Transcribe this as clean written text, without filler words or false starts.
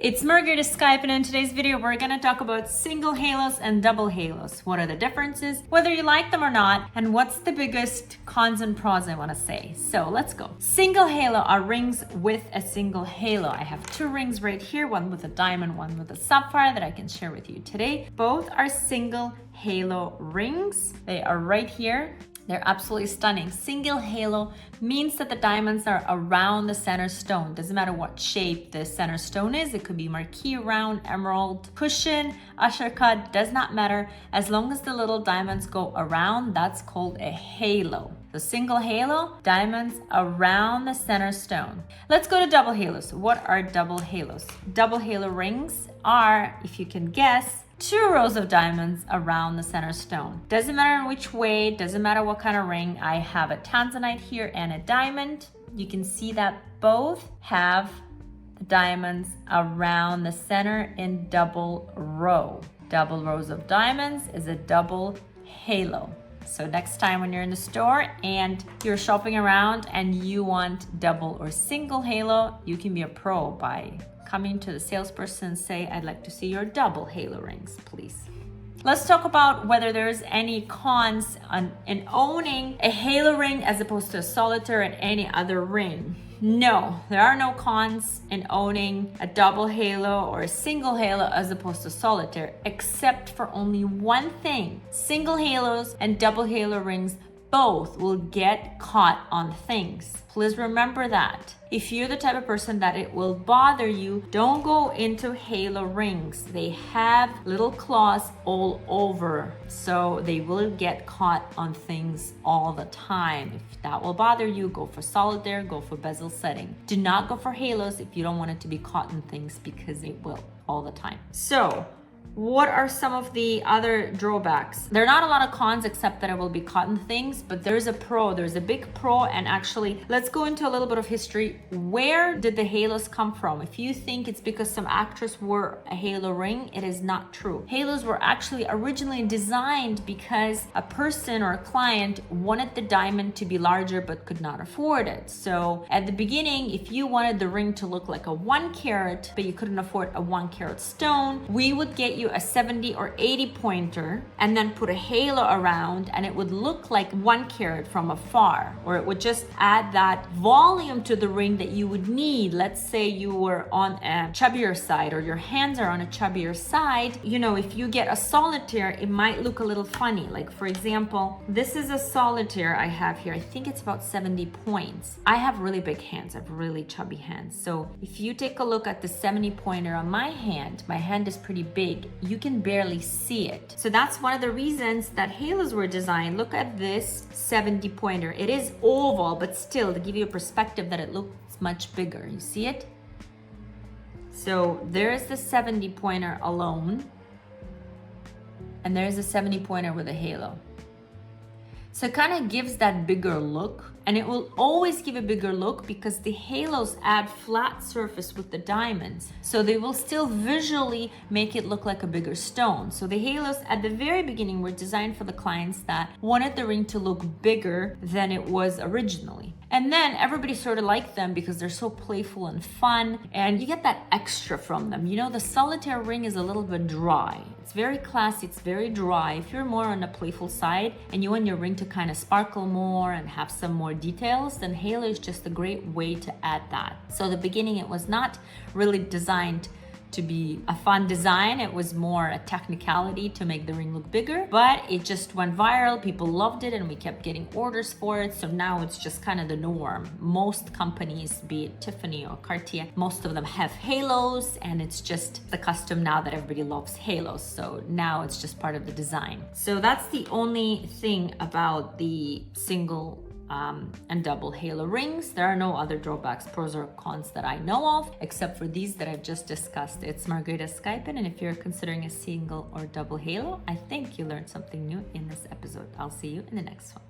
It's Margarita Skype, and in today's video we're going to talk about single halos and double halos. What are the differences, whether you like them or not, and what's the biggest cons and pros I want to say. So let's go. Single halo are rings with a single halo. I have two rings right here, one with a diamond, one with a sapphire that I can share with you today. Both are single halo rings. They are right here. They're absolutely stunning. Single halo means that the diamonds are around the center stone. Doesn't matter what shape the center stone is. It could be marquise, round, emerald, cushion, usher cut, does not matter. As long as the little diamonds go around, that's called a halo. The single halo, diamonds around the center stone. Let's go to double halos. What are double halos? Double halo rings are, if you can guess, two rows of diamonds around the center stone. Doesn't matter in which way, doesn't matter what kind of ring. I have a tanzanite here and a diamond. You can see that both have the diamonds around the center in double row. Double rows of diamonds is a double halo. So next time when you're in the store and you're shopping around and you want double or single halo, you can be a pro by coming to the salesperson and say, I'd like to see your double halo rings, please. Let's talk about whether there's any cons in owning a halo ring as opposed to a solitaire and any other ring. No, there are no cons in owning a double halo or a single halo as opposed to solitaire, except for only one thing. Single halos and double halo rings both will get caught on things. Please remember that. If you're the type of person that it will bother you, don't go into halo rings. They have little claws all over, so they will get caught on things all the time. If that will bother you, go for solitaire, go for bezel setting. Do not go for halos if you don't want it to be caught in things, because it will all the time. So, what are some of the other drawbacks? There are not a lot of cons except that it will be caught in things, but there's a pro, there's a big pro. And actually, let's go into a little bit of history. Where did the halos come from? If you think it's because some actress wore a halo ring, it is not true. Halos were actually originally designed because a person or a client wanted the diamond to be larger but could not afford it. So at the beginning, if you wanted the ring to look like a 1 carat, but you couldn't afford a 1 carat stone, we would get you a 70 or 80 pointer and then put a halo around, and it would look like 1 carat from afar, or it would just add that volume to the ring that you would need. Let's say you were on a chubbier side, or your hands are on a chubbier side. You know, if you get a solitaire, it might look a little funny. Like for example, this is a solitaire I have here. I think it's about 70 points. I have really big hands. I have really chubby hands. So if you take a look at the 70 pointer on my hand is pretty big. You can barely see it. So that's one of the reasons that halos were designed. Look at this 70 pointer. It is oval, but still, to give you a perspective that it looks much bigger. You see it? So there's the 70 pointer alone, and there's a 70 pointer with a halo. So it kind of gives that bigger look, and it will always give a bigger look because the halos add flat surface with the diamonds. So they will still visually make it look like a bigger stone. So the halos at the very beginning were designed for the clients that wanted the ring to look bigger than it was originally. And then everybody sort of liked them because they're so playful and fun, and you get that extra from them. You know, the solitaire ring is a little bit dry. It's very classy, it's very dry. If you're more on the playful side and you want your ring to kind of sparkle more and have some more details, then halo is just a great way to add that. So the beginning, it was not really designed to be a fun design. It was more a technicality to make the ring look bigger, but it just went viral. People loved it and we kept getting orders for it. So now it's just kind of the norm. Most companies, be it Tiffany or Cartier, most of them have halos, and it's just the custom now that everybody loves halos. So now it's just part of the design. So that's the only thing about the single and double halo rings. There are no other drawbacks, pros or cons that I know of, except for these that I've just discussed. It's Margarita Skypen, and if you're considering a single or double halo, I think you learned something new in this episode. I'll see you in the next one.